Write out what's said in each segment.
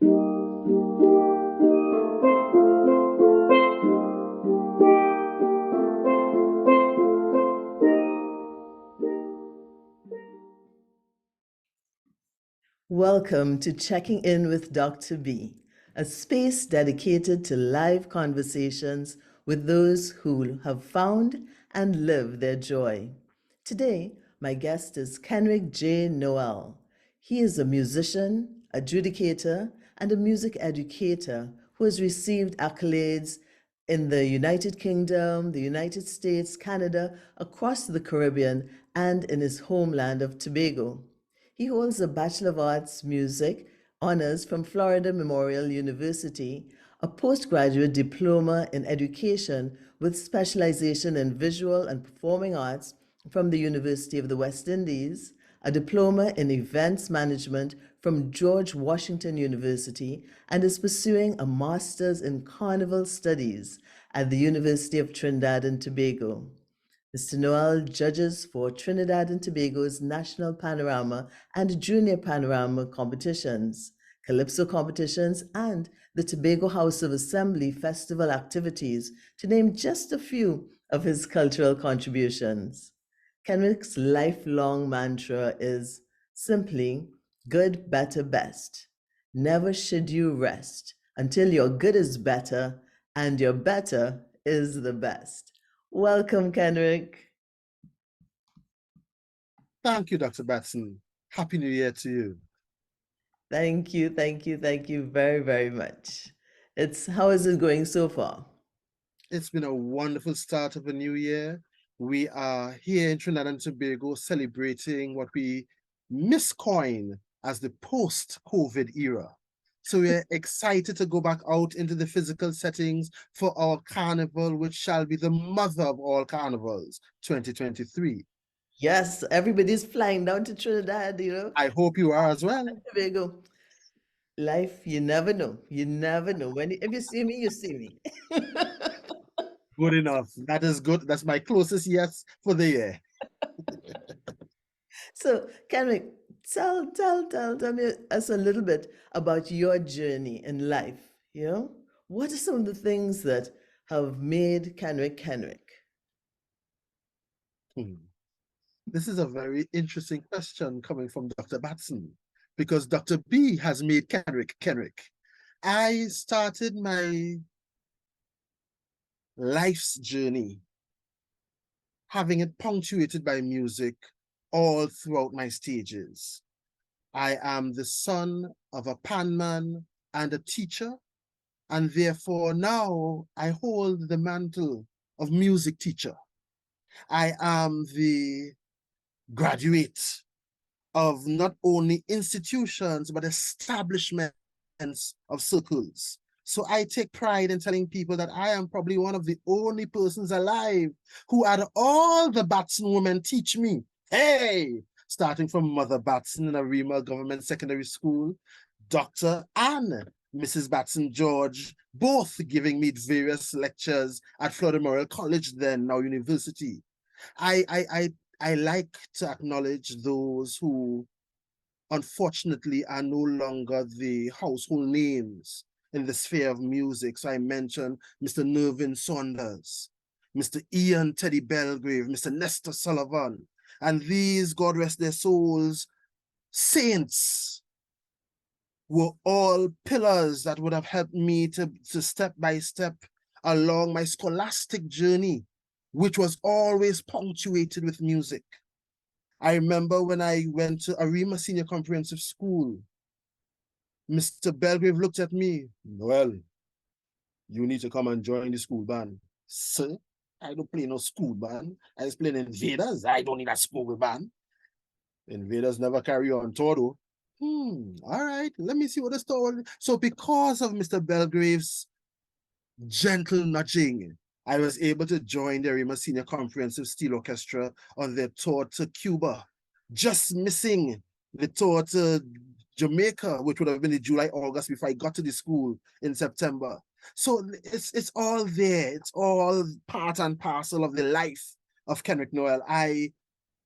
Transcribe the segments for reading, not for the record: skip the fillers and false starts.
Welcome to Checking In with Dr. B, a space dedicated to live conversations with those who have found and live their joy. Today, my guest is Kenrick J. Noel. He is a musician, adjudicator, and a music educator who has received accolades in the United Kingdom, the United States, Canada, across the Caribbean, and in his homeland of Tobago. He holds a Bachelor of Arts Music honors from Florida Memorial University, a postgraduate diploma in education with specialization in visual and performing arts from the University of the West Indies, a diploma in events management from George Washington University, and is pursuing a master's in Carnival Studies at the University of Trinidad and Tobago. Mr. Noel judges for Trinidad and Tobago's National Panorama and Junior Panorama competitions, Calypso competitions, and the Tobago House of Assembly festival activities, to name just a few of his cultural contributions. Kenrick's lifelong mantra is simply good, better, best. Never should you rest until your good is better and your better is the best. Welcome, Kenrick. Thank you, Dr. Batson. Happy New Year to you. Thank you very, very much. How is it going so far? It's been a wonderful start of a new year. We are here in Trinidad and Tobago celebrating what we miscoin as the post-COVID era. So we're excited to go back out into the physical settings for our carnival, which shall be the mother of all carnivals, 2023. Yes, everybody's flying down to Trinidad, I hope you are as well. Tobago. Life, you never know. You never know. If you see me, you see me. Good enough. That is good. That's my closest yes for the year. So, Kenrick, tell me us a little bit about your journey in life. What are some of the things that have made Kenrick Kenrick? This is a very interesting question coming from Dr. Batson, because Dr. B has made Kenrick Kenrick. I started my life's journey having it punctuated by music all throughout my stages. I am the son of a panman and a teacher, and therefore now I hold the mantle of music teacher. I am the graduate of not only institutions, but establishments of circles. So I take pride in telling people that I am probably one of the only persons alive who had all the Batson women teach me. Hey, starting from Mother Batson in Arima Government Secondary School, Dr. and Mrs. Batson George, both giving me various lectures at Florida Memorial College, then now university. I like to acknowledge those who unfortunately are no longer the household names in the sphere of music. So I mentioned Mr. Nervin Saunders, Mr. Ian Teddy Belgrave, Mr. Nestor Sullivan, and these, God rest their souls, saints were all pillars that would have helped me to step by step along my scholastic journey, which was always punctuated with music. I remember when I went to Arima Senior Comprehensive School, Mr. Belgrave looked at me, "Noel, you need to come and join the school band." "Sir, I don't play no school band. I was playing Invaders. I don't need a school band." Invaders never carry on tour though. All right, let me see what the story. So because of Mr. Belgrave's gentle nudging, I was able to join the Arima Senior Comprehensive Steel Orchestra on their tour to Cuba, just missing the tour to Jamaica, which would have been in July, August before I got to the school in September. So it's all there. It's all part and parcel of the life of Kenrick Noel. I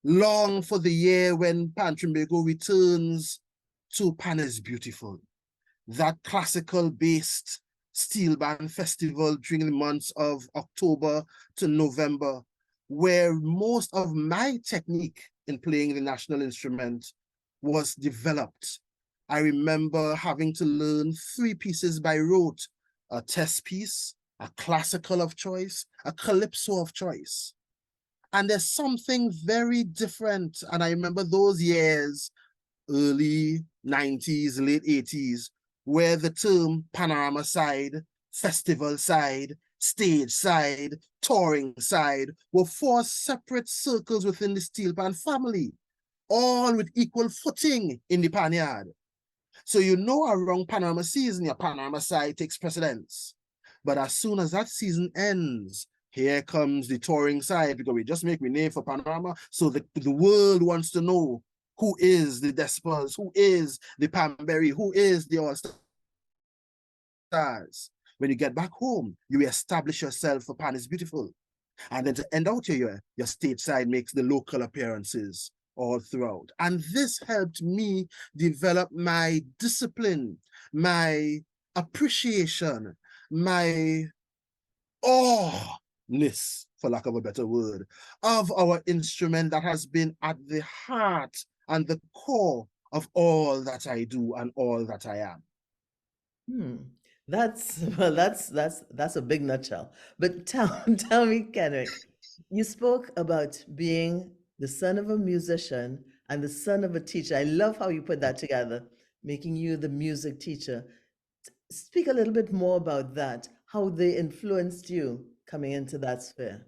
long for the year when Pan Trinbago returns to Pan is Beautiful. that classical-based steel band festival during the months of October to November, where most of my technique in playing the national instrument was developed. I remember having to learn 3 pieces by rote: a test piece, a classical of choice, a calypso of choice. And there's something very different. And I remember those years, early 90s, late 80s, where the term panorama side, festival side, stage side, touring side were 4 separate circles within the steel pan family, all with equal footing in the panyard. So you know around panorama season, your panorama side takes precedence. But as soon as that season ends, here comes the touring side, because we just make a name for panorama. So the world wants to know who is the Despots, who is the Pamberry, who is the All-Stars. When you get back home, you establish yourself for Pan is Beautiful. And then to end out your year, your stateside makes the local appearances all throughout. And this helped me develop my discipline, my appreciation, my awness, for lack of a better word, of our instrument that has been at the heart and the core of all that I do and all that I am. That's well, that's a big nutshell. But tell me, Kenrick, you spoke about being the son of a musician and the son of a teacher. I love how you put that together, making you the music teacher. Speak a little bit more about that, how they influenced you coming into that sphere.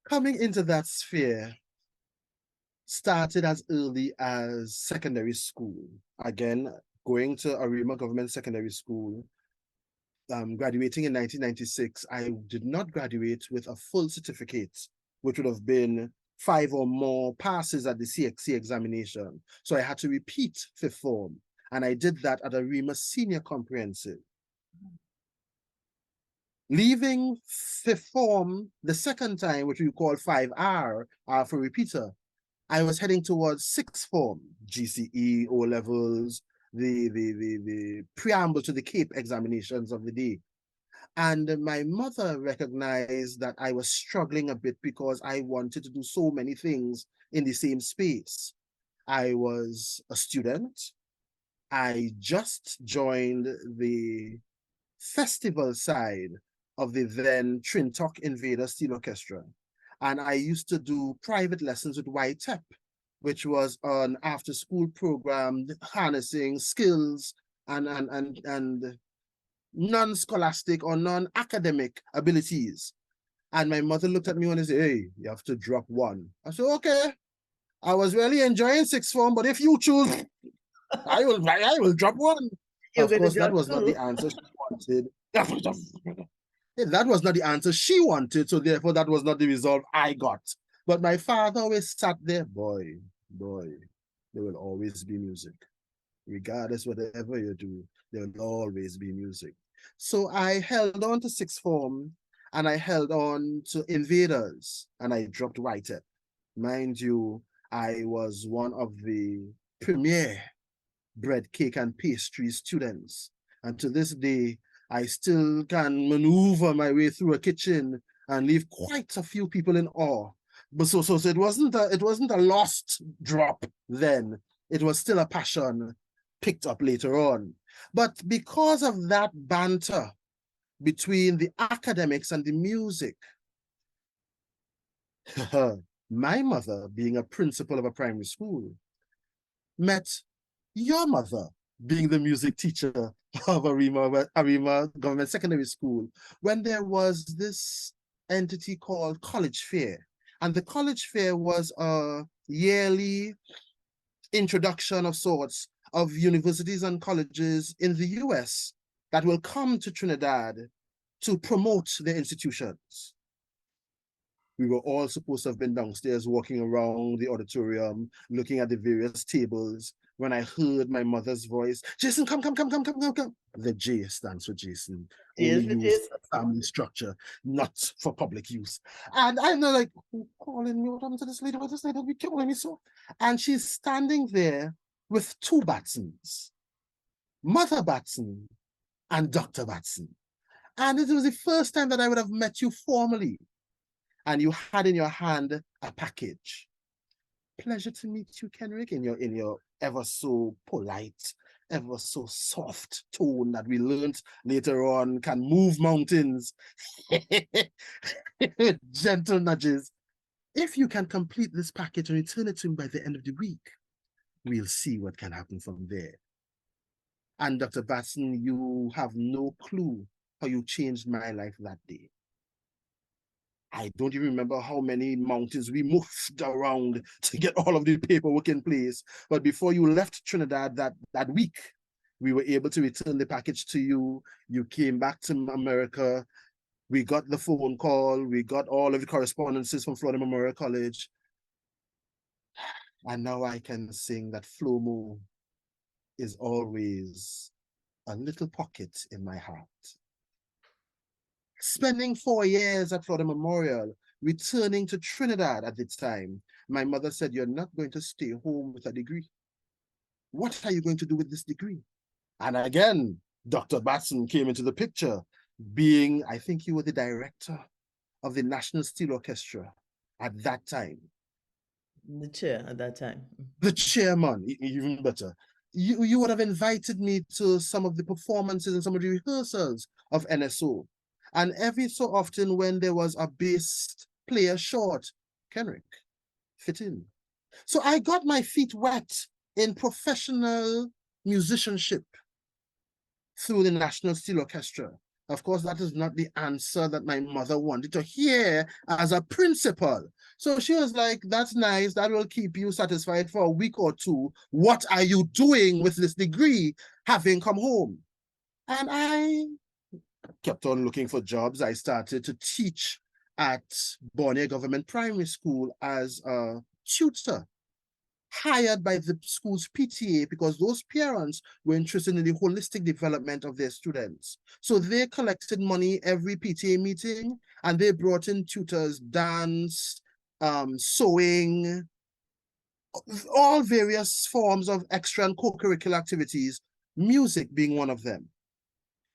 Coming into that sphere started as early as secondary school. Again, going to Arima Government Secondary School, graduating in 1996, I did not graduate with a full certificate, which would have been 5 or more passes at the CXC examination. So I had to repeat 5th form, and I did that at Arima Senior Comprehensive. Leaving 5th form the second time, which we call 5R, for repeater, I was heading towards 6th form, GCE, O levels, the preamble to the CAPE examinations of the day. And my mother recognized that I was struggling a bit because I wanted to do so many things in the same space. I was a student. I just joined the festival side of the then Trintok Invader Steel Orchestra. And I used to do private lessons with YTEP, which was an after-school program harnessing skills and non-scholastic or non-academic abilities. And my mother looked at me and said, "Hey, you have to drop 1." I said, "Okay." I was really enjoying 6th form, but if you choose, I will drop 1. You're Of going to course, that drop was not the two. answer she wanted. That was not the answer she wanted, so therefore that was not the result I got. But my father always sat there, boy, there will always be music. Regardless whatever you do, there will always be music. So I held on to 6th form, and I held on to Invaders, and I dropped YTEP. Mind you, I was one of the premier bread, cake, and pastry students. And to this day, I still can maneuver my way through a kitchen and leave quite a few people in awe. But so it wasn't a lost drop then. It was still a passion picked up later on. But because of that banter between the academics and the music, my mother, being a principal of a primary school, met your mother, being the music teacher of Arima Government Secondary School, when there was this entity called College Fair. And the College Fair was a yearly introduction of sorts of universities and colleges in the US that will come to Trinidad to promote their institutions. We were all supposed to have been downstairs walking around the auditorium, looking at the various tables, when I heard my mother's voice, "Jason, come. The J stands for Jason, only Cheers for used Jason. for family structure, not for public use. And I'm not like, who calling me? What happened to this lady? What this lady be calling me so? And she's standing there with 2 batons. Mother Batson and Dr. Batson. And it was the first time that I would have met you formally. And you had in your hand a package. Pleasure to meet you, Kenrick, in your ever so polite, ever so soft tone that we learned later on can move mountains. Gentle nudges. If you can complete this package and return it to me by the end of the week, we'll see what can happen from there. And Dr. Batson, you have no clue how you changed my life that day. I don't even remember how many mountains we moved around to get all of the paperwork in place. But before you left Trinidad that week, we were able to return the package to you. You came back to America. We got the phone call. We got all of the correspondences from Florida Memorial College. And now I can sing that Flomo is always a little pocket in my heart. Spending 4 years at Florida Memorial, returning to Trinidad at the time, my mother said, you're not going to stay home with a degree. What are you going to do with this degree? And again, Dr. Batson came into the picture, being, I think you were the director of the National Steel Orchestra at that time. The chair at that time. The chairman, even better. You would have invited me to some of the performances and some of the rehearsals of NSO. And every so often when there was a bass player short, Kenrick fit in. So I got my feet wet in professional musicianship through the National Steel Orchestra. Of course, that is not the answer that my mother wanted to hear as a principal. So she was like, that's nice. That will keep you satisfied for a week or two. What are you doing with this degree, having come home? And I kept on looking for jobs. I started to teach at Borneo Government Primary School as a tutor, hired by the school's PTA because those parents were interested in the holistic development of their students. So they collected money every PTA meeting and they brought in tutors, dance, sewing, all various forms of extra and co-curricular activities, music being one of them.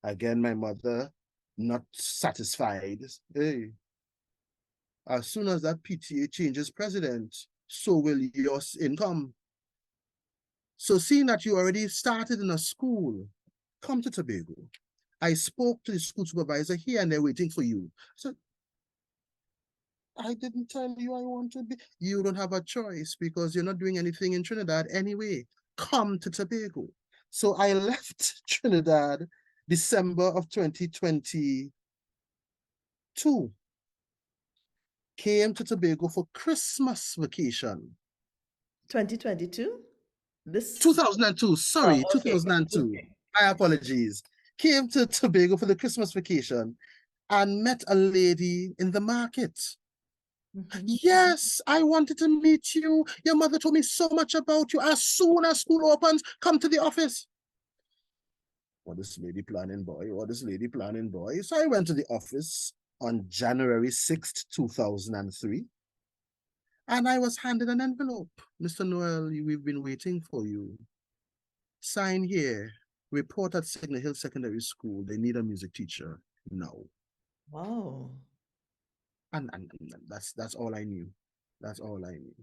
Again, my mother, not satisfied. Hey, as soon as that PTA changes president, so will your income. So seeing that you already started in a school, come to Tobago. I spoke to the school supervisor here and they're waiting for you. So I didn't tell you I want to be. You don't have a choice because you're not doing anything in Trinidad anyway. Come to Tobago. So I left Trinidad December of 2022. Came to Tobago for Christmas vacation. 2022? This 2002, sorry, okay. 2002. Okay. My apologies. Came to Tobago for the Christmas vacation and met a lady in the market. Yes, I wanted to meet you. Your mother told me so much about you. As soon as school opens, come to the office. What is lady planning, boy? What is lady planning, boy? So I went to the office on January 6th, 2003. And I was handed an envelope. Mr. Noel, we've been waiting for you. Sign here. Report at Signal Hill Secondary School. They need a music teacher now. Wow. And that's all I knew. That's all I knew.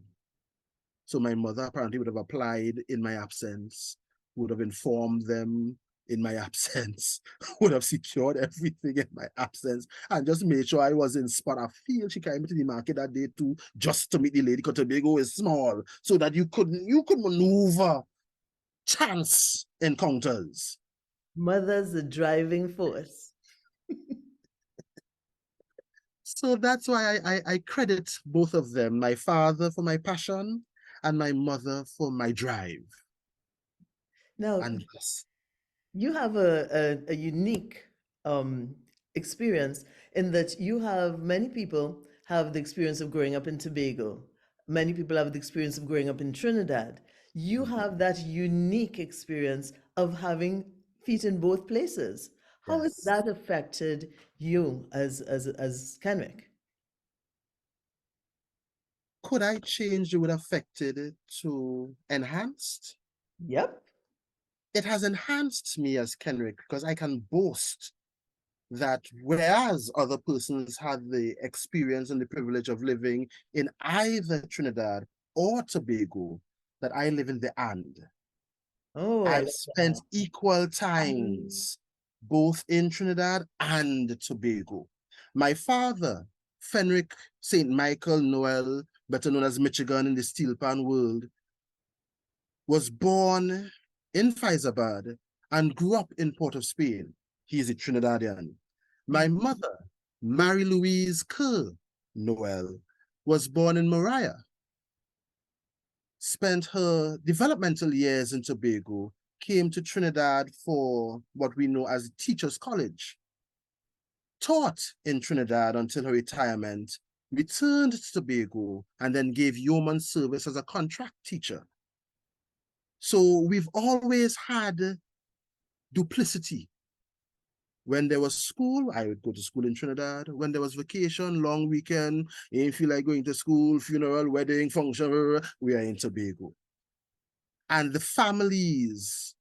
So my mother apparently would have applied in my absence, would have informed them in my absence, would have secured everything in my absence, and just made sure I was in spot. I feel she came to the market that day too, just to meet the lady, because Tobago is small, so that you could maneuver chance encounters. Mother's the driving force. So that's why I credit both of them, my father for my passion and my mother for my drive. Now, And yes, you have a unique experience in that you have many people have the experience of growing up in Tobago. Many people have the experience of growing up in Trinidad. You have that unique experience of having feet in both places. How has yes. that affected you as Kenrick? Could I change the word affected to enhanced? Yep. it has enhanced me as Kenrick because I can boast that whereas other persons had the experience and the privilege of living in either Trinidad or Tobago, that I live in the and. Oh, I I've like spent that. equal times both in Trinidad and Tobago. My father, Fenrick St. Michael Noel, better known as Michigan in the steel pan world, was born in Faizabad and grew up in Port of Spain. He is a Trinidadian. My mother, Mary Louise Kerr Noel, was born in Maria, spent her developmental years in Tobago, came to Trinidad for what we know as Teachers College, taught in Trinidad until her retirement, returned to Tobago, and then gave yeoman service as a contract teacher. So we've always had duplicity. When there was school, I would go to school in Trinidad. When there was vacation, long weekend, you feel like going to school, funeral, wedding, function, we are in Tobago. And the families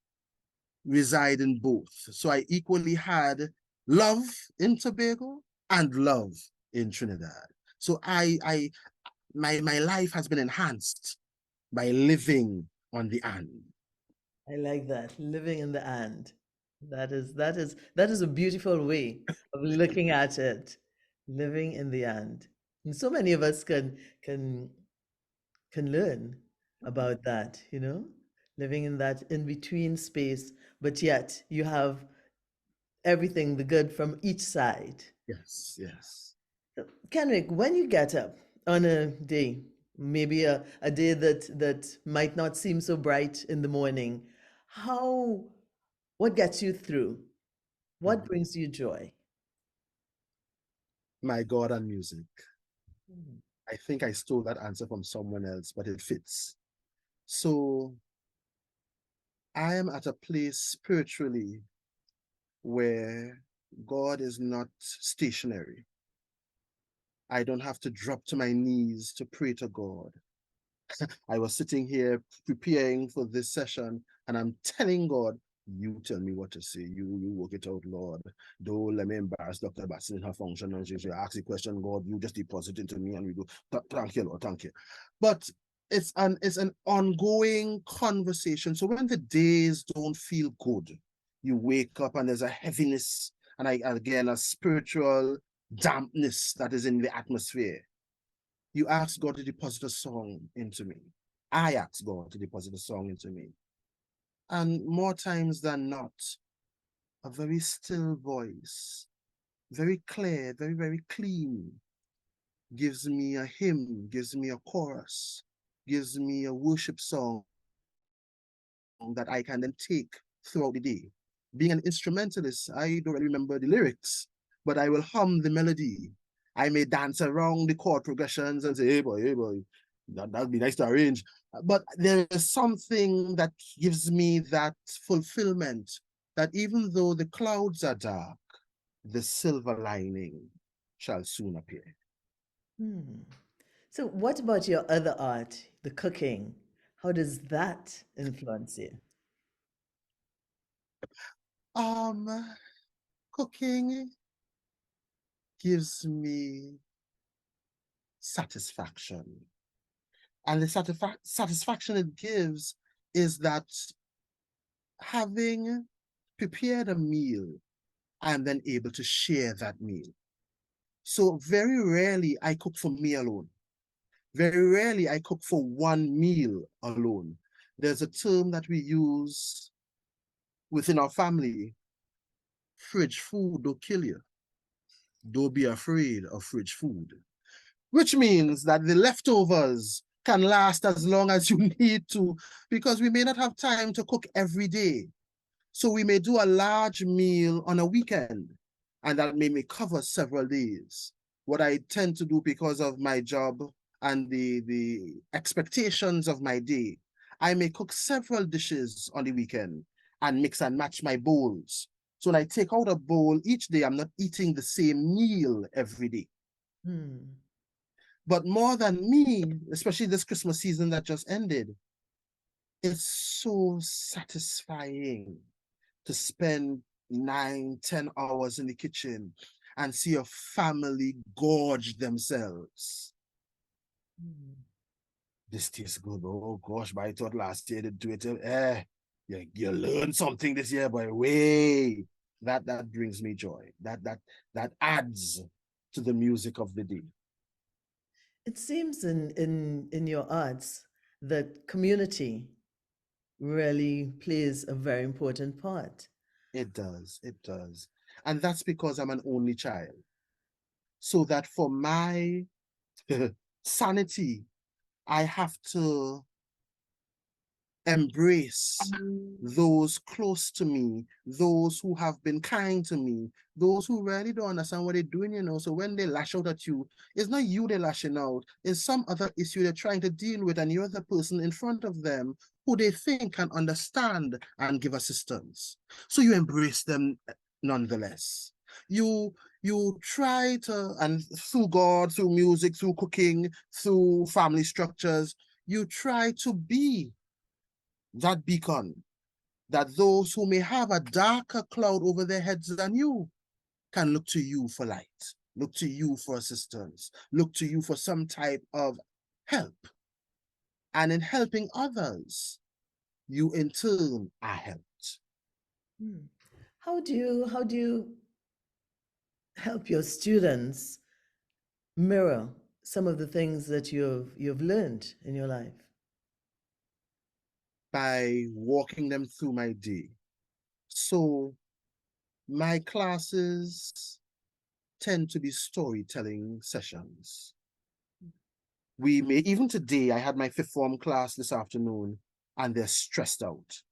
reside in both. So I equally had love in Tobago and love in Trinidad. So my life has been enhanced by living on the and. I like that. Living in the and. That is a beautiful way of looking at it. Living in the and. And so many of us can can learn about that, living in that in between space, but yet you have everything, the good from each side. Yes, yes. Kenrick, when you get up on a day, maybe a day that might not seem so bright in the morning, how what gets you through? What brings you joy? My God and music. I think I stole that answer from someone else, but it fits. So I am at a place spiritually where God is not stationary. I don't have to drop to my knees to pray to God. I was sitting here preparing for this session, and I'm telling God, you tell me what to say. You work it out, Lord. Don't let me embarrass Dr. Bassin in her function. And she ask the question, God, you just deposit into me and we go, thank you, Lord, thank you. But it's an ongoing conversation. So when the days don't feel good, you wake up and there's a heaviness and again a spiritual dampness that is in the atmosphere. You ask God to deposit a song into me. I ask God to deposit a song into me. And more times than not, a very still voice, very clear, very, very clean, gives me a hymn, gives me a chorus, gives me a worship song that I can then take throughout the day. Being an instrumentalist, I don't really remember the lyrics, but I will hum the melody. I may dance around the chord progressions and say, hey boy, that'd be nice to arrange. But there is something that gives me that fulfillment that even though the clouds are dark, the silver lining shall soon appear. Hmm. So, what about your other art, the cooking? How does that influence you? Um, Cooking gives me satisfaction. And the satisfaction it gives is that having prepared a meal, I'm then able to share that meal. So very rarely I cook for me alone. Very rarely I cook for one meal alone. There's a term that we use within our family, fridge food don't kill you. Don't be afraid of fridge food, which means that the leftovers can last as long as you need to, because we may not have time to cook every day. So we may do a large meal on a weekend, and that may cover several days. What I tend to do because of my job and the expectations of my day, I may cook several dishes on the weekend and mix and match my bowls. So when I take out a bowl each day, I'm not eating the same meal every day. Hmm. But more than me, especially this Christmas season that just ended, It's so satisfying to spend 9, 10 hours in the kitchen and see a family gorge themselves. This tastes good. Oh gosh, but I thought last year to do it. You learned something this year, but way that brings me joy. That adds to the music of the day. It seems in your arts that community really plays a very important part. It does, it does. And that's because I'm an only child. So that for my sanity, I have to embrace those close to me, those who have been kind to me, those who really don't understand what they're doing, you know. So when they lash out at you, it's not you they're lashing out, it's some other issue they're trying to deal with, and you're the person in front of them who they think can understand and give assistance. So you embrace them nonetheless. You try to, and through God, through music, through cooking, through family structures, you try to be that beacon, that those who may have a darker cloud over their heads than you can look to you for light, look to you for assistance, look to you for some type of help. And in helping others, you in turn are helped. How do you help your students mirror some of the things that you've learned in your life? By walking them through my day. So my classes tend to be storytelling sessions. We may, even today, I had my fifth form class this afternoon, and they're stressed out.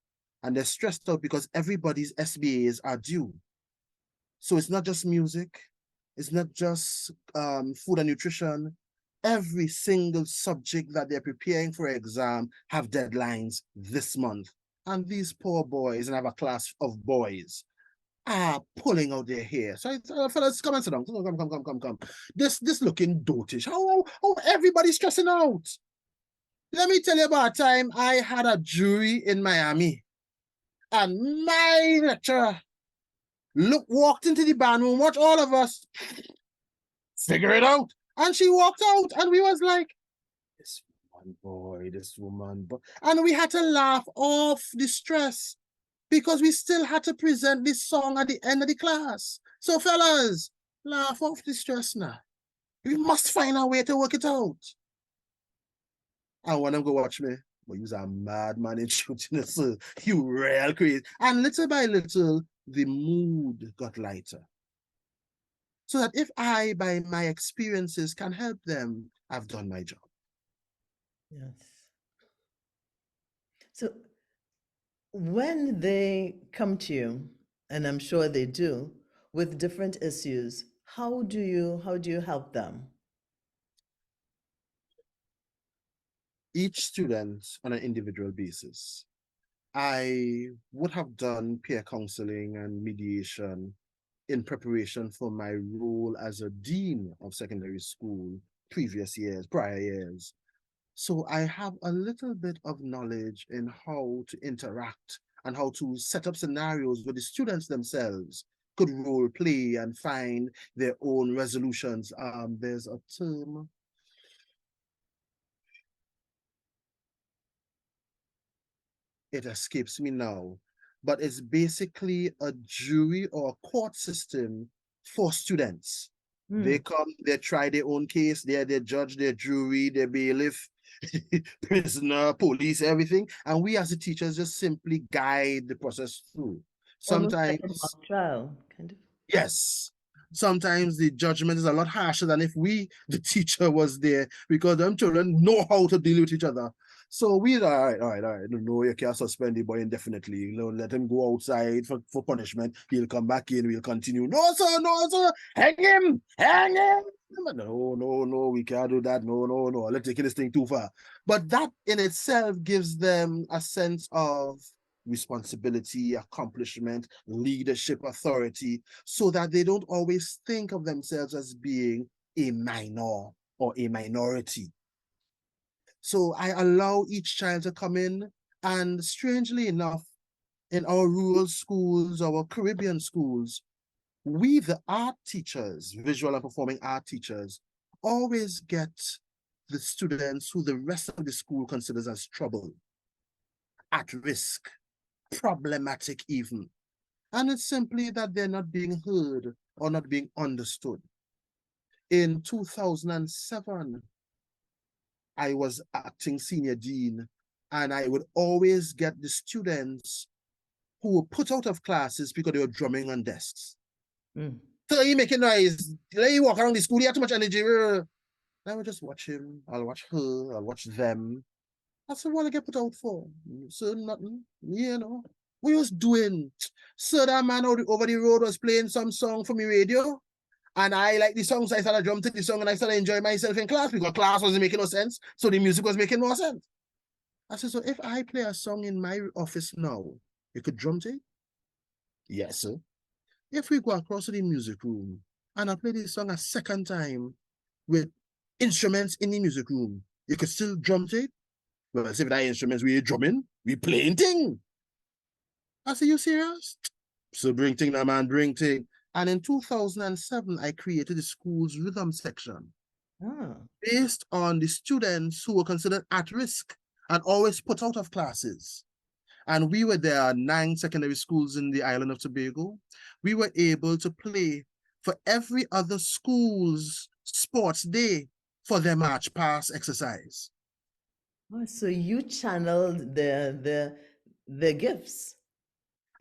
And they're stressed out because everybody's SBAs are due. So it's not just music, it's not just food and nutrition. Every single subject that they're preparing for exam have deadlines this month. And these poor boys, and I have a class of boys, are pulling out their hair. So fellas, come and sit down. Come. This looking dotish. How everybody's stressing out. Let me tell you about a time I had a jury in Miami, and my lecturer walked into the band room, watch all of us figure it out. And she walked out, and we was like, this one boy, this woman, boy. And we had to laugh off the stress because we still had to present this song at the end of the class. So fellas, laugh off the stress now. We must find a way to work it out. I want them to go watch me. But you're a madman in shooting us. You real crazy. And little by little, the mood got lighter. So that if I, by my experiences, can help them, I've done my job. Yes. So when they come to you, and I'm sure they do, with different issues, how do you help them? Each student on an individual basis. I would have done peer counseling and mediation in preparation for my role as a dean of secondary school prior years. So I have a little bit of knowledge in how to interact and how to set up scenarios where the students themselves could role play and find their own resolutions. There's a term, it escapes me now, but it's basically a jury or a court system for students. They come, they try their own case, they're their judge, their jury, their bailiff, prisoner, police, everything. And we as the teachers just simply guide the process through. Almost like a Sometimes, mock trial, kind of. yes, sometimes the judgment is a lot harsher than if we, the teacher, was there, because them children know how to deal with each other. So we, all right. No, you can't suspend the boy indefinitely. You know, let him go outside for punishment. He'll come back in. We'll continue. No, sir. Hang him. No, we can't do that. No. Let's take this thing too far. But that in itself gives them a sense of responsibility, accomplishment, leadership, authority, so that they don't always think of themselves as being a minor or a minority. So I allow each child to come in And strangely enough, in our rural schools, our Caribbean schools, we, the art teachers, visual and performing art teachers, always get the students who the rest of the school considers as trouble, at risk, problematic even. And it's simply that they're not being heard or not being understood. In 2007, I was acting senior dean, and I would always get the students who were put out of classes because they were drumming on desks. So you making noise, let you walk around the school, you have too much energy. I would just watch him, I'll watch her, I'll watch them. That's what I get put out for. So nothing, you know. We was doing. So that man over the road was playing some song for me radio. And I like the song, so I started drumming to the song and I started enjoying myself in class because class wasn't making no sense. So the music was making more sense. I said, so if I play a song in my office now, you could drum to it? Yes, sir. If we go across to the music room and I play this song a second time with instruments in the music room, you could still drum to it? Well, if that instruments we drumming, we playing thing. I said, you serious? So bring thing, that man, bring thing. And in 2007, I created the school's rhythm section based on the students who were considered at risk and always put out of classes. And we were there, 9 secondary schools in the island of Tobago. We were able to play for every other school's sports day for their march past exercise. Oh, so you channeled their gifts.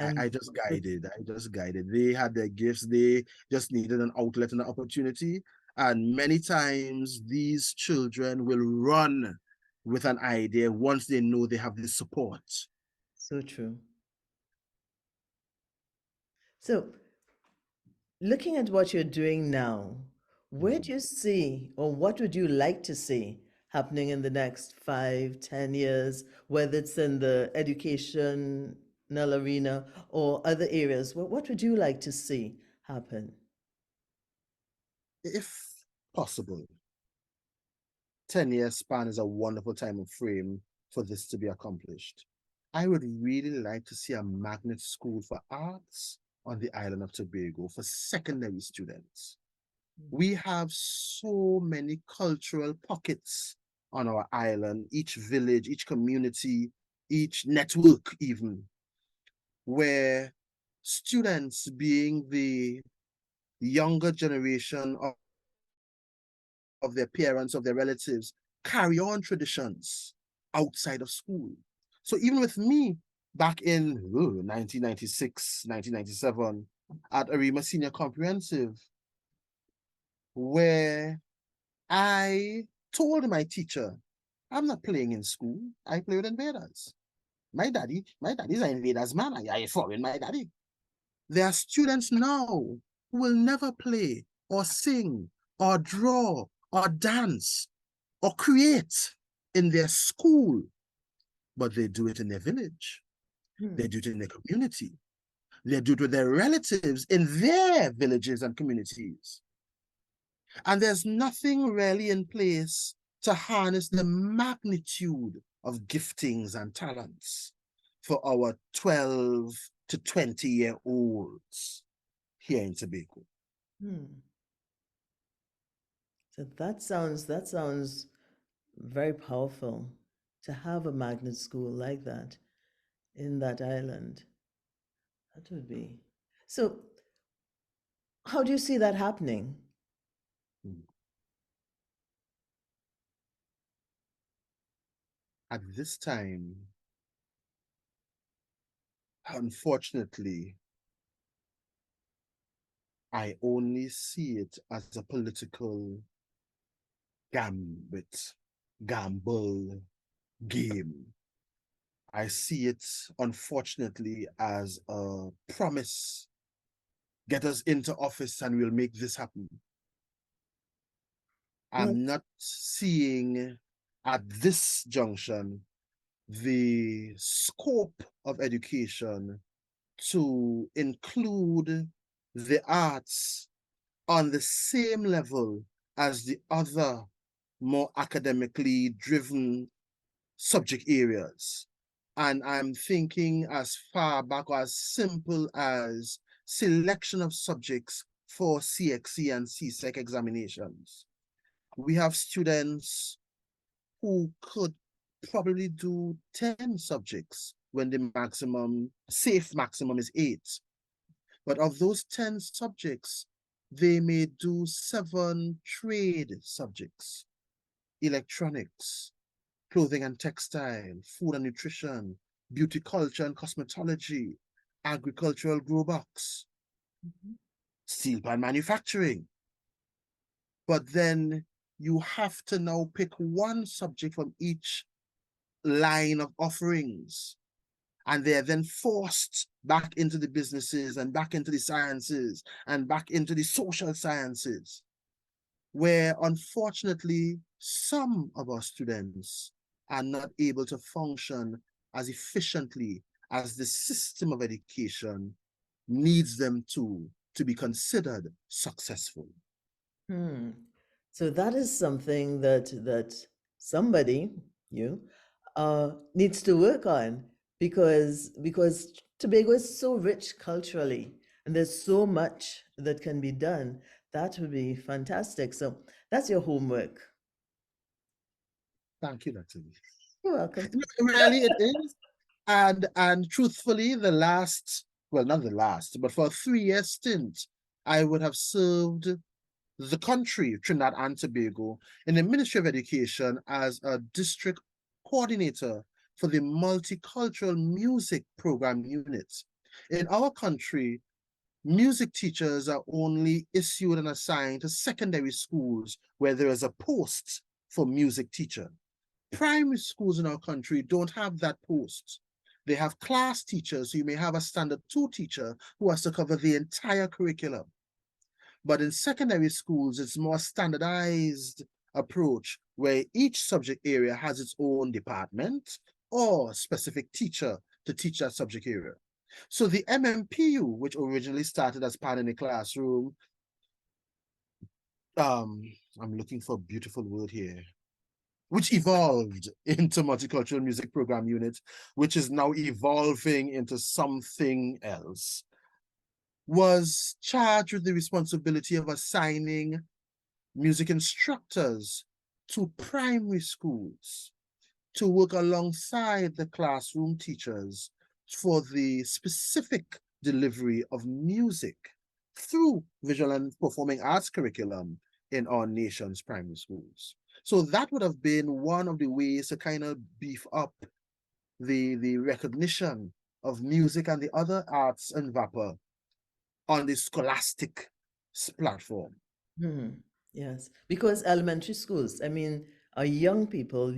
And I just guided. They had their gifts. They just needed an outlet and an opportunity. And many times these children will run with an idea once they know they have the support. So true. So looking at what you're doing now, where do you see, or what would you like to see happening in the next 5, 10 years, whether it's in the educational arena or other areas? What would you like to see happen? If possible, 10-year span is a wonderful time frame for this to be accomplished. I would really like to see a magnet school for arts on the island of Tobago for secondary students. We have so many cultural pockets on our island, each village, each community, each network even, where students, being the younger generation of their parents, of their relatives, carry on traditions outside of school. So even with me, back in 1996, 1997, at Arima Senior Comprehensive, where I told my teacher, I'm not playing in school. I play with invaders. My daddy's an invaders man. I foreign my daddy. There are students now who will never play or sing or draw or dance or create in their school, but they do it in their village. They do it in their community. They do it with their relatives in their villages and communities. And there's nothing really in place to harness the magnitude of giftings and talents for our 12 to 20-year-olds here in Tobago. So that sounds very powerful to have a magnet school like that in that island. That would be. So how do you see that happening? At this time, unfortunately, I only see it as a political gamble game. I see it, unfortunately, as a promise. Get us into office and we'll make this happen. Well, I'm not seeing at this junction the scope of education to include the arts on the same level as the other more academically driven subject areas. And I'm thinking as far back or as simple as selection of subjects for CXC and CSEC examinations. We have students who could probably do 10 subjects when the safe maximum is 8. But of those 10 subjects, they may do 7 trade subjects: electronics, clothing and textile, food and nutrition, beauty culture and cosmetology, agricultural grow box, steel pan manufacturing. But then you have to now pick one subject from each line of offerings. And they're then forced back into the businesses and back into the sciences and back into the social sciences, where unfortunately some of our students are not able to function as efficiently as the system of education needs them to be considered successful. Hmm. So that is something that somebody, you, needs to work on, because Tobago is so rich culturally and there's so much that can be done. That would be fantastic. So that's your homework. Thank you, Dr. Lee. You're welcome. Really, it is. And truthfully, not the last, but for a 3-year stint, I would have served the country, Trinidad and Tobago, in the Ministry of Education as a district coordinator for the multicultural music program unit. In our country, music teachers are only issued and assigned to secondary schools where there is a post for music teacher. Primary schools in our country don't have that post. They have class teachers, so you may have a standard 2 teacher who has to cover the entire curriculum. But in secondary schools, it's more standardized approach where each subject area has its own department or specific teacher to teach that subject area. So the MMPU, which originally started as Pan in the Classroom, I'm looking for a beautiful word here, which evolved into Multicultural Music Program Unit, which is now evolving into something else, was charged with the responsibility of assigning music instructors to primary schools to work alongside the classroom teachers for the specific delivery of music through visual and performing arts curriculum in our nation's primary schools. So that would have been one of the ways to kind of beef up the recognition of music and the other arts and vapor on the scholastic platform. Hmm. Yes, because elementary schools, I mean, our young people,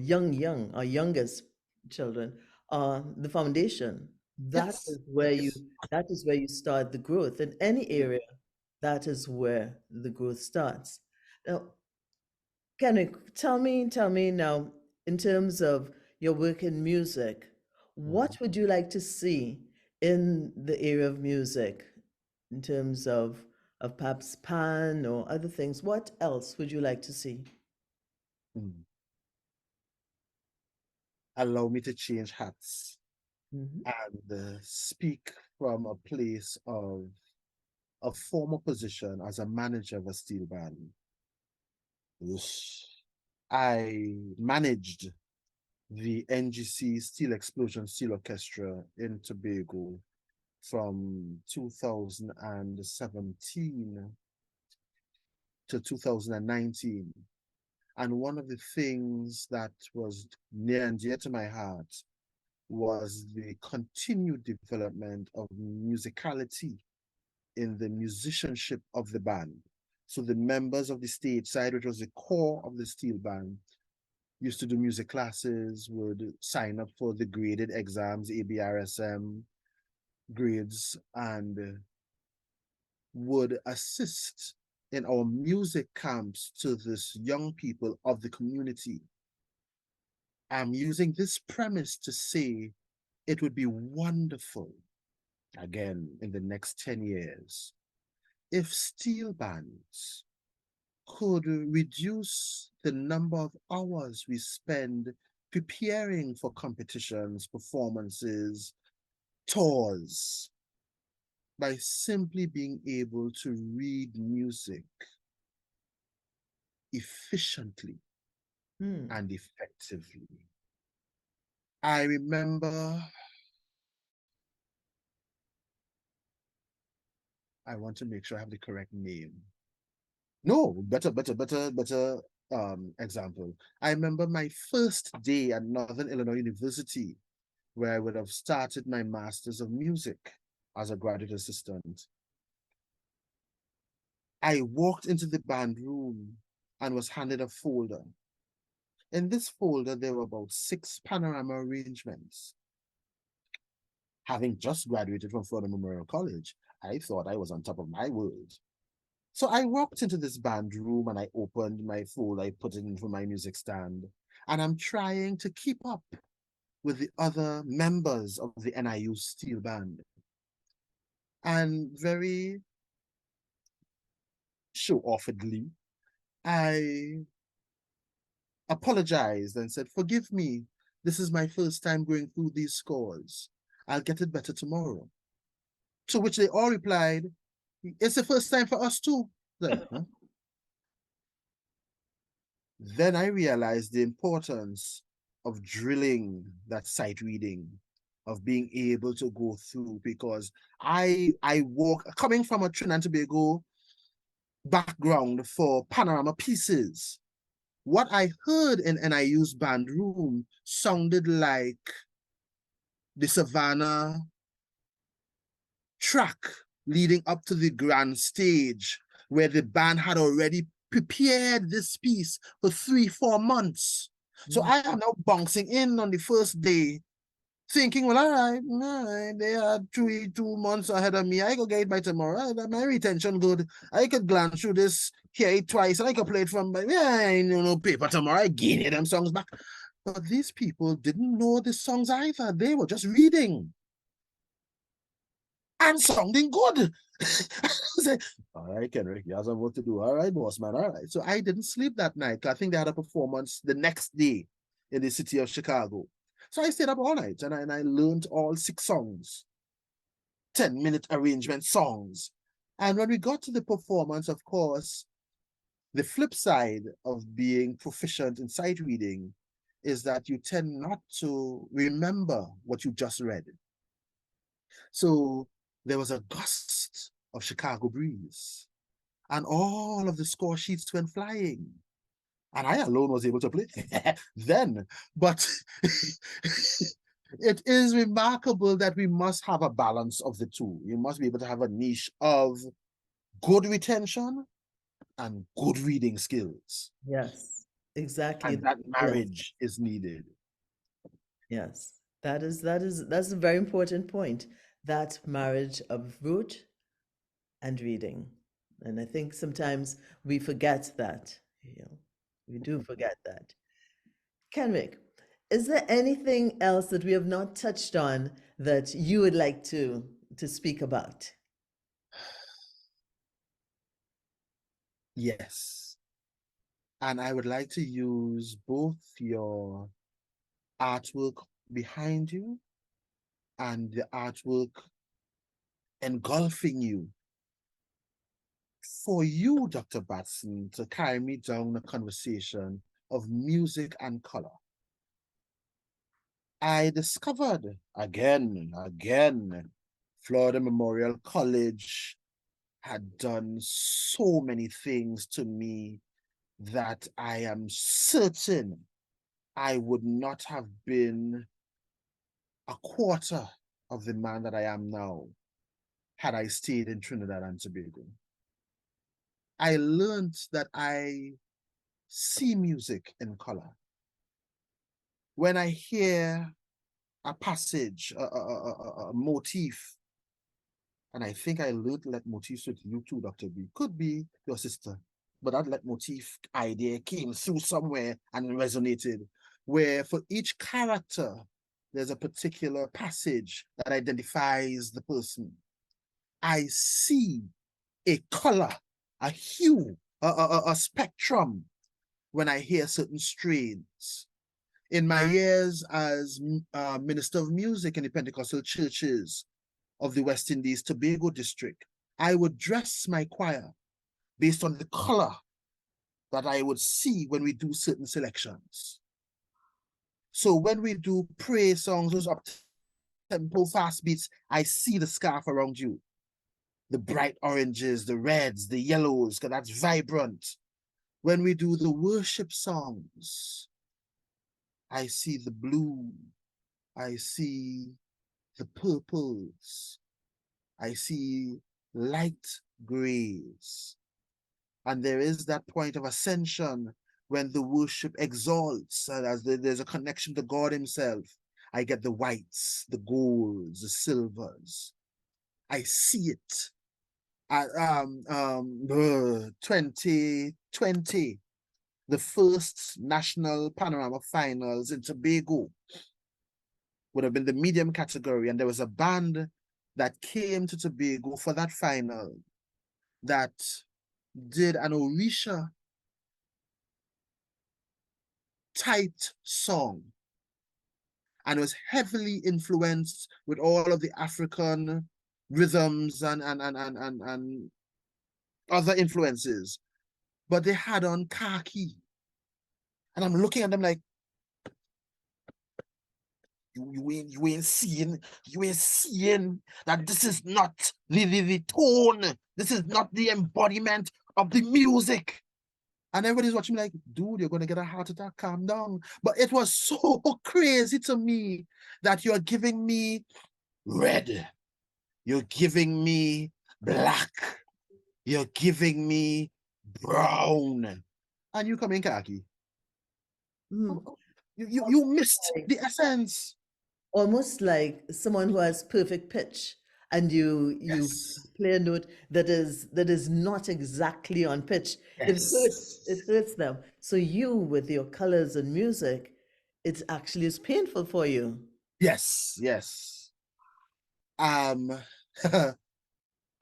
our youngest children, are the foundation. That Yes, is where you yes. that is where you start the growth in any area. That is where the growth starts. Now, Kenrick, tell me now, in terms of your work in music, what would you like to see in the area of music in terms of perhaps pan or other things? What else would you like to see? Mm. Allow me to change hats Mhm. and speak from a place of a former position as a manager of a steel band. I managed the NGC Steel Explosion Steel Orchestra in Tobago from 2017 to 2019. And one of the things that was near and dear to my heart was the continued development of musicality in the musicianship of the band. So the members of the stage side, which was the core of the steel band, used to do music classes, would sign up for the graded exams, ABRSM grades, and would assist in our music camps to this young people of the community. I'm using this premise to say it would be wonderful, again, in the next 10 years, if steel bands could reduce the number of hours we spend preparing for competitions, performances, tours, by simply being able to read music efficiently and effectively. I remember, I want to make sure I have the correct name. No, better example. I remember my first day at Northern Illinois University, where I would have started my Masters of Music as a graduate assistant. I walked into the band room and was handed a folder. In this folder, there were about 6 Panorama arrangements. Having just graduated from Florida Memorial College, I thought I was on top of my world. So I walked into this band room and I opened my folder, I put it into my music stand, and I'm trying to keep up with the other members of the NIU Steel Band. And very show-offedly, I apologized and said, "Forgive me, this is my first time going through these scores. I'll get it better tomorrow." To which they all replied, "It's the first time for us too." Like, huh? Then I realized the importance of drilling that sight reading, of being able to go through, because I walk, coming from a Trinidad and Tobago background for Panorama pieces, what I heard in NIU's band room sounded like the Savannah track leading up to the grand stage, where the band had already prepared this piece for 3-4 months. So I am now bouncing in on the first day, thinking, well, all right, they are 2 months ahead of me. I could get it by tomorrow. My retention good. I could glance through this, hear it twice, and I could play it from paper tomorrow. I gain them songs back. But these people didn't know the songs either. They were just reading and sounding good. I said, all right, Kenrick, you have some work to do. All right, boss man. All right. So I didn't sleep that night. I think they had a performance the next day in the city of Chicago. So I stayed up all night and I learned all 6 songs, 10-minute arrangement songs. And when we got to the performance, of course, the flip side of being proficient in sight reading is that you tend not to remember what you just read. So there was a gust of Chicago breeze, and all of the score sheets went flying. And I alone was able to play then. But it is remarkable that we must have a balance of the two. You must be able to have a niche of good retention and good reading skills. Yes, exactly. And that Yes, marriage is needed. yes. That's a very important point. That marriage of root and reading. And I think sometimes we forget that. We do forget that. Kenrick, is there anything else that we have not touched on that you would like to speak about? Yes. And I would like to use both your artwork behind you and the artwork engulfing you for you, Dr. Batson, to carry me down the conversation of music and color. I discovered again, Florida Memorial College had done so many things to me that I am certain I would not have been a quarter of the man that I am now had I stayed in Trinidad and Tobago. I learned that I see music in color. When I hear a passage, a motif, and I think I learned leitmotifs with you too, Dr. B. Could be your sister, but that leitmotif idea came through somewhere and resonated, where for each character, there's a particular passage that identifies the person. I see a color, a hue, a spectrum when I hear certain strains. In my years as Minister of Music in the Pentecostal churches of the West Indies, Tobago district, I would dress my choir based on the color that I would see when we do certain selections. So when we do praise songs, those up-tempo fast beats, I see the scarf around you. The bright oranges, the reds, the yellows, because that's vibrant. When we do the worship songs, I see the blue, I see the purples, I see light grays. And there is that point of ascension when the worship exalts, and as there's a connection to God himself. I get the whites, the golds, the silvers. I see it. At 2020, the first national Panorama finals in Tobago would have been the medium category, and there was a band that came to Tobago for that final that did an Orisha typed song, and it was heavily influenced with all of the African rhythms and other influences, but they had on khaki, and I'm looking at them like, you ain't seeing that this is not the tone, this is not the embodiment of the music. And everybody's watching me like, dude, you're going to get a heart attack, calm down. But it was so crazy to me that you're giving me red, you're giving me black, you're giving me brown, and you come in khaki. Mm. You missed Like, the essence. almost like someone who has perfect pitch, and you Yes. play a note that is not exactly on pitch. It Yes. hurts them. So you, with your colors and music, it actually is painful for you. Yes. Yes. Um,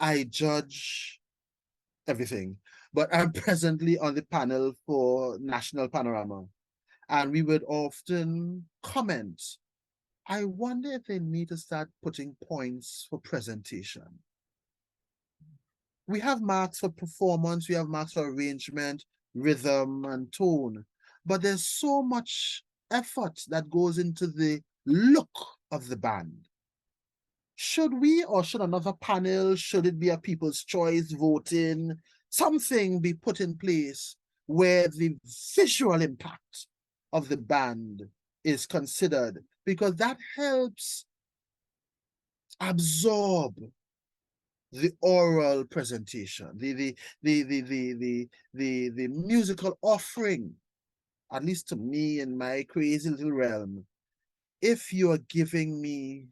I judge everything, but I'm presently on the panel for National Panorama, and we would often comment, I wonder if they need to start putting points for presentation. We have marks for performance, we have marks for arrangement, rhythm, and tone, but there's so much effort that goes into the look of the band. Should we, or should another panel, should it be a people's choice voting, something be put in place where the visual impact of the band is considered, because that helps absorb the oral presentation, the musical offering, at least to me in my crazy little realm. If you're giving me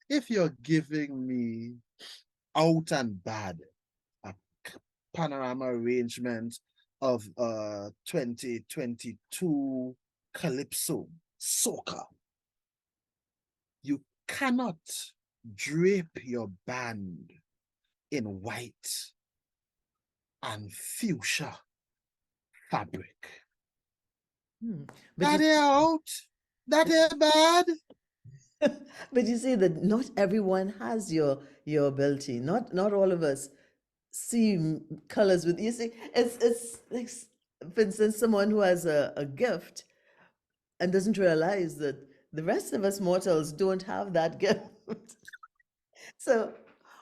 if you're giving me out and bad a panorama arrangement of 2022 Calypso soca, you cannot drape your band in white and fuchsia fabric. But That is out. That is bad. but you see that not everyone has your ability. Not all of us see colors with, you see, it's like, for instance, someone who has a gift and doesn't realize that the rest of us mortals don't have that gift. So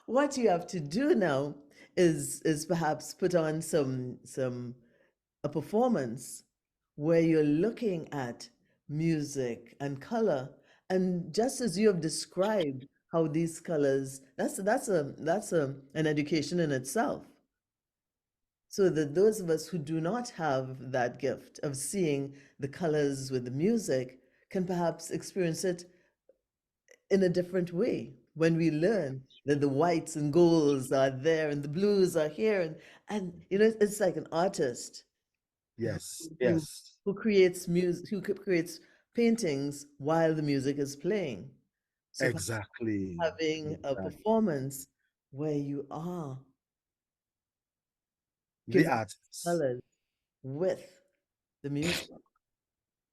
what you have to do now is perhaps put on some a performance where you're looking at music and color, and just as you have described how these colors, that's an education in itself. So that those of us who do not have that gift of seeing the colors with the music can perhaps experience it in a different way when we learn that the whites and golds are there and the blues are here, and it's like an artist Yes, who yes, who creates music, who creates paintings while the music is playing. So exactly. having a Exactly. performance where you are The giving artists. colors. with the music.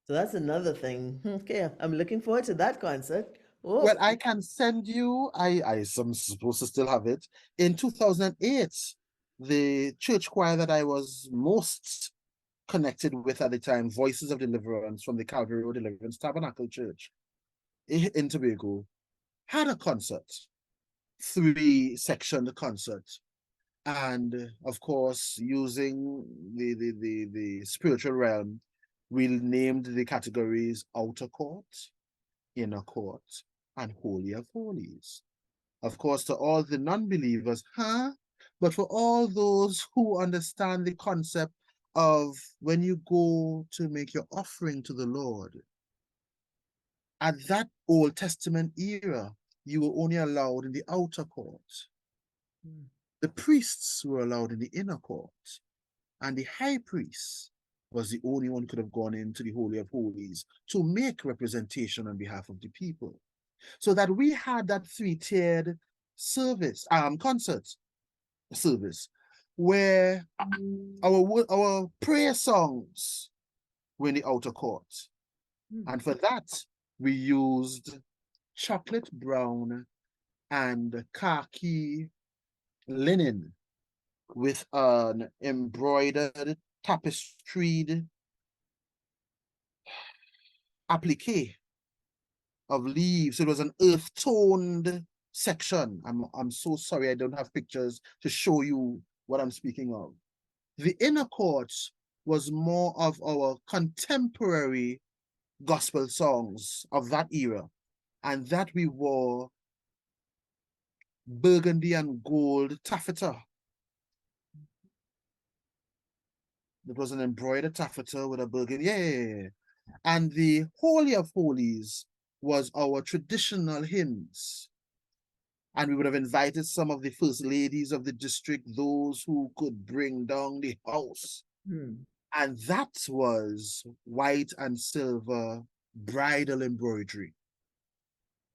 So that's another thing. Okay, I'm looking forward to that concert. Well, Oh, I can send you, I'm supposed to still have it. In 2008, the church choir that I was most connected with at the time, Voices of Deliverance from the Calvary Road Deliverance Tabernacle Church in Tobago, had a concert, three-section concert. And of course, using the spiritual realm, we named the categories outer court, inner court, and holy of holies. Of course, to all the non-believers, huh? But for all those who understand the concept of when you go to make your offering to the Lord, at that Old Testament era, you were only allowed in the outer court. The priests were allowed in the inner court, and the high priest was the only one who could have gone into the Holy of Holies to make representation on behalf of the people. So that we had that three-tiered service, concert service, where our prayer songs were in the outer court. And for that, we used chocolate brown and khaki linen with an embroidered tapestried applique of leaves. It was an earth-toned section. I'm so sorry I don't have pictures to show you what I'm speaking of. The inner court was more of our contemporary gospel songs of that era, and that we wore burgundy and gold taffeta. It was an embroidered taffeta with a burgundy, yeah. And the Holy of Holies was our traditional hymns. And we would have invited some of the first ladies of the district, those who could bring down the house. And that was white and silver bridal embroidery.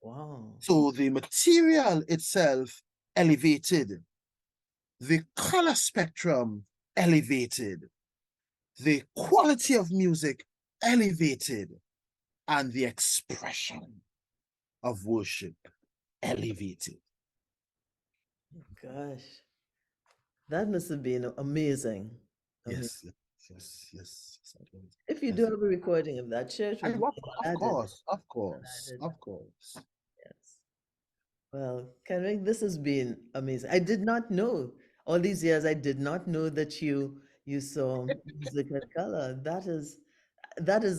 wow. So the material itself elevated, the color spectrum elevated, the quality of music elevated, and the expression of worship elevated. Gosh, that must have been amazing. Yes, yes, yes, If you do yes. have a recording of that, share it with me. Of Added, course, of course, added. of course. Yes. Well, Kenrick, this has been amazing. I did not know all these years. I did not know that you saw music and color. That is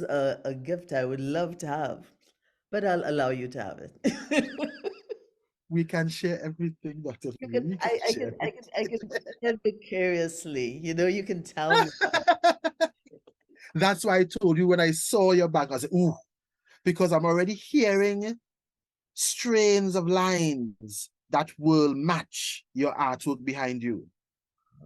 a gift I would love to have, but I'll allow you to have it. We can share everything, Dr. You Lee. can, We can I share can, I can, I can share vicariously. You can tell me. That's why I told you when I saw your back, I said, ooh, because I'm already hearing strains of lines that will match your artwork behind you.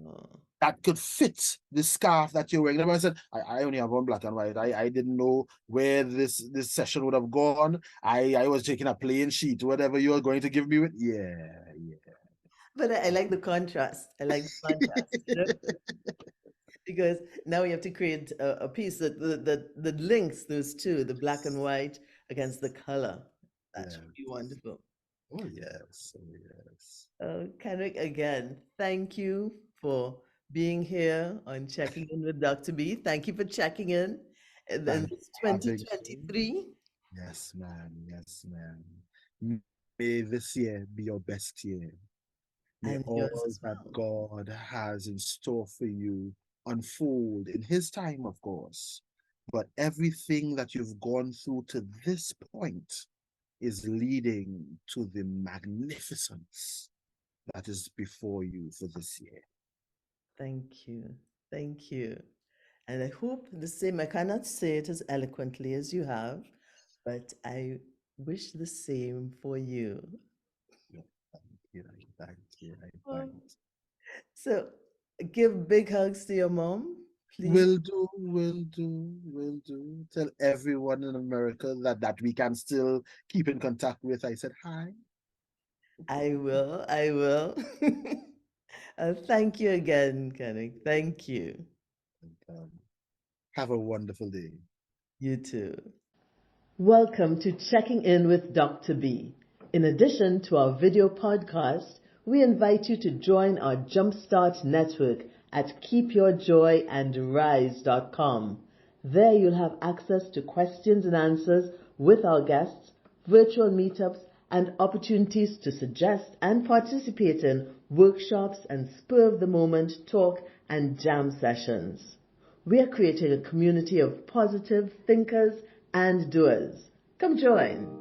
Oh. That could fit the scarf that you're wearing. I said, I only have one black and white. I didn't know where this session would have gone. I was taking a plain sheet, whatever you're going to give me with. Yeah, yeah. But I like the contrast. I like the contrast, because now you have to create a piece that links those two, the black and white against the color. That Yeah. should be wonderful. Oh, yes. Oh, yes. Kenrick, again, thank you for being here on Checking In with Dr. B. Thank you for checking in Thank you this for having me. 2023. Yes, man. Yes, man. May this year be your best year. May And yours all as that well. God has in store for you unfold in His time, of course. But everything that you've gone through to this point is leading to the magnificence that is before you for this year. Thank you. Thank you. And I hope the same, I cannot say it as eloquently as you have, but I wish the same for you. Yeah, thank you. Thank you. Thank Um, you. So give big hugs to your mom, please. Will do, will do, will do. Tell everyone in America that we can still keep in contact with. I said hi. I will. I will. Thank you again, Kenrick. Thank you. Okay. Have a wonderful day. You too. Welcome to Checking In with Dr. B. In addition to our video podcast, we invite you to join our Jumpstart network at keepyourjoyandrise.com. There you'll have access to questions and answers with our guests, virtual meetups, and opportunities to suggest and participate in workshops and spur-of-the-moment talk and jam sessions. We are creating a community of positive thinkers and doers. Come join.